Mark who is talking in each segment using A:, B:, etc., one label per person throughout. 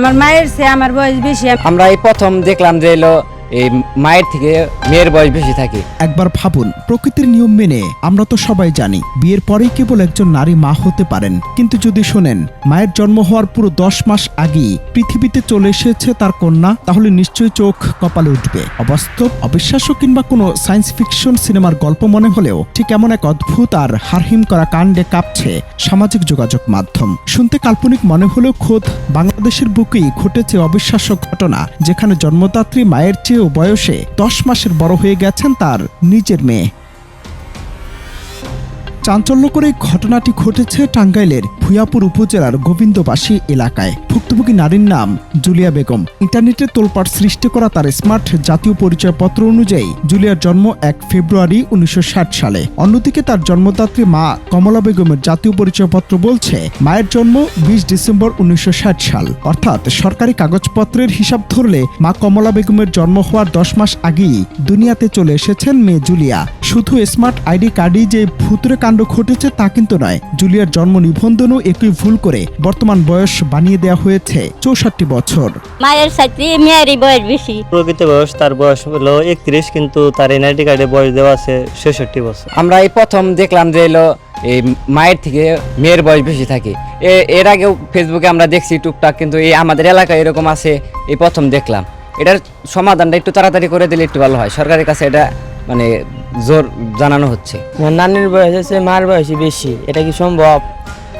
A: আমার মায়ের চেয়ে আমার বয়স বেশি।
B: আমরা এই প্রথম দেখলাম যে এলো এই মায়ের থেকে মেয়ের বয়স বেশি থাকে।
C: একবার ভাবুন, প্রকৃতির নিয়ম মেনে আমরা তো সবাই জানি বিয়ের পরেই কেবল একজন নারী মা হতে পারেন, কিন্তু যদি শোনেন মায়ের জন্ম হওয়ার পুরো 10 মাস আগেই পৃথিবীতে চলে এসেছে তার কন্যা, তাহলে নিশ্চয়ই চোখ কপালে উঠবে। অবাস্তব, অবিশ্বাস্য কিংবা কোনো সায়েন্স ফিকশন সিনেমার গল্প মনে হলেও ঠিক এমন এক অদ্ভুত আর হারহিম করা কাণ্ডে কাঁপছে সামাজিক যোগাযোগ মাধ্যম। শুনতে কাল্পনিক মনে হলেও খোদ বাংলাদেশের বুকেই ঘটেছে অবিশ্বাস্য ঘটনা, যেখানে জন্মদাত্রী মায়ের চেয়েও বয়সে 10 মাসের বড় হয়ে গেছেন তার নিজের মেয়ে। চাঞ্চল্যকর এই ঘটনাটি ঘটেছে টাঙ্গাইলের ভূয়াপুর উপজেলার গোবিন্দবাসী এলাকায়। ভুক্তভোগী নারীর নাম জুলিয়া বেগম। ইন্টারনেটে তোলপাড় সৃষ্টি করা তার স্মার্ট জাতীয় পরিচয়পত্র অনুযায়ী জুলিয়ার জন্ম 1 ফেব্রুয়ারি 1960 সালে। অন্যদিকে তার জন্মদাত্রী মা কমলা বেগমের জাতীয় পরিচয়পত্র বলছে মায়ের জন্ম 20 ডিসেম্বর 1960 সাল। অর্থাৎ সরকারি কাগজপত্রের হিসাব ধরলে মা কমলা বেগমের জন্ম হওয়ার 10 মাস আগেই দুনিয়াতে চলে এসেছেন মেয়ে জুলিয়া। শুধু স্মার্ট আইডি কার্ডেই যে ভুতুরে কাণ্ড ঘটেছে তা কিন্তু নয়, জুলিয়ার জন্ম নিবন্ধনও একই ভুল করে বর্তমান বয়স বানিয়ে দেওয়া হয়েছে 64 বছর।
D: মায়ের সাথে মেয়েরই বয়স বেশি।
E: প্রকৃত বয়স তার বয়স হলো 31, কিন্তু তার এনআইডি কার্ডে বয়স দেওয়া আছে 66 বছর।
B: আমরা এই প্রথম দেখলাম যে এলো এই মায়ের থেকে মেয়ের বয়স বেশি থাকে। এর আগেও ফেসবুকে আমরা দেখছি টুকটাক, কিন্তু এই আমাদের এলাকায় এরকম আছে, এই প্রথম দেখলাম। এটার সমাধানটা একটু তাড়াতাড়ি করে দিলে একটু ভালো হয়। সরকারের কাছে এটা মানে জোর জানানো হচ্ছে।
F: নানির বয়স আছে মার বয়সই বেশি, এটা কি সম্ভব?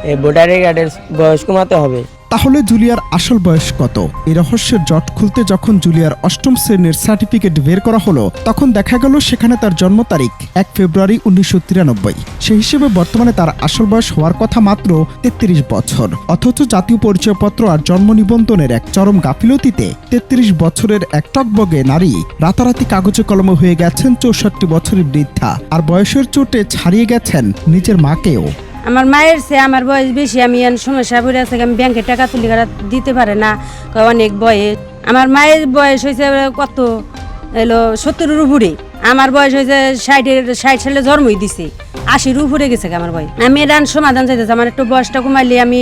F: এই ভোটার কার্ডের বয়স কমাতে হবে।
C: তাহলে জুলিয়ার আসল বয়স কত? এই রহস্যের জট খুলতে যখন জুলিয়ার 8ম শ্রেণীর সার্টিফিকেট বের করা হলো, তখন দেখা গেল সেখানে তার জন্ম তারিখ 1 ফেব্রুয়ারি 1993। সেই হিসেবে বর্তমানে তার আসল বয়স হওয়ার কথা মাত্র 33 বছর। অথচ জাতীয় পরিচয়পত্র আর জন্ম নিবন্ধনের এক চরম গাফিলতিতে 33 বছরের এক টকবগে নারী রাতারাতি কাগজে কলমে হয়ে গেছেন 64 বছরের বৃদ্ধা, আর বয়সের চোটে ছাড়িয়ে গেছেন নিজের মাকেও।
A: আমার মায়ের চেয়ে আমার বয়স বেশি। আমি সমস্যা পড়ে আছে, আমি ব্যাংকে টাকা তুলি দিতে পারে না, অনেক বয়স। আমার মায়ের বয়স হয়েছে কত এলো 70-এর উপরে। আমার বয়স হয়েছে 60 সালে জন্মই দিছে, 80-র উপরে গেছে আমার বয়স। আমি এর সমাধান চাইতেছি, আমার একটু বয়সটা কমাইলে আমি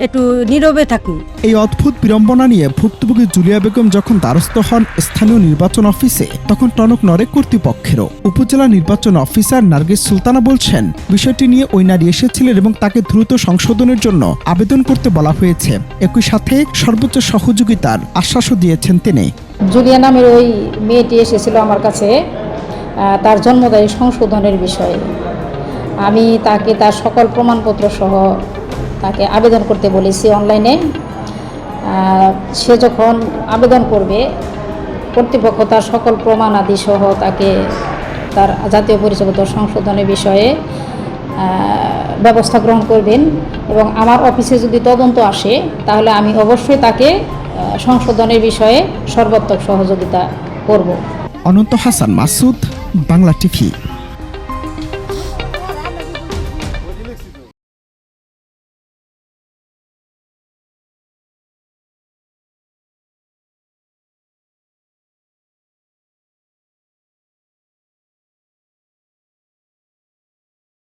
A: একটু নীরবে থাকি।
C: এই অদ্ভুত বিড়ম্বনা নিয়ে ভুক্তভোগী জুলিয়া বেগম যখন দ্বারস্থ হন স্থানীয় নির্বাচন অফিসে, তখন টনক নড়ে কর্তৃপক্ষেরও। উপজেলা নির্বাচন অফিসার নার্গিস সুলতানা বলছেন, বিষয়টি নিয়ে ওই নারী এসেছিলেন এবং তাকে দ্রুত সংশোধনের জন্য আবেদন করতে বলা হয়েছে। একই সাথে সর্বোচ্চ সহযোগিতার আশ্বাসও দিয়েছেন তিনি।
G: জুলিয়া নামের ওই মেয়েটি এসেছিল আমার কাছে তার জন্মদায়ী সংশোধনের বিষয়ে। আমি তাকে তার সকল প্রমাণপত্র সহ তাকে আবেদন করতে বলেছি অনলাইনে। সে যখন আবেদন করবে, কর্তৃপক্ষ তার সকল প্রমাণাদি সহ তাকে তার জাতীয় পরিচয়পত্র সংশোধনের বিষয়ে ব্যবস্থা গ্রহণ করবেন, এবং আমার অফিসে যদি তদন্ত আসে তাহলে আমি অবশ্যই তাকে সংশোধনের বিষয়ে সর্বাত্মক সহযোগিতা করব।
C: অনন্ত হাসান মাসুদ, বাংলা টিভি।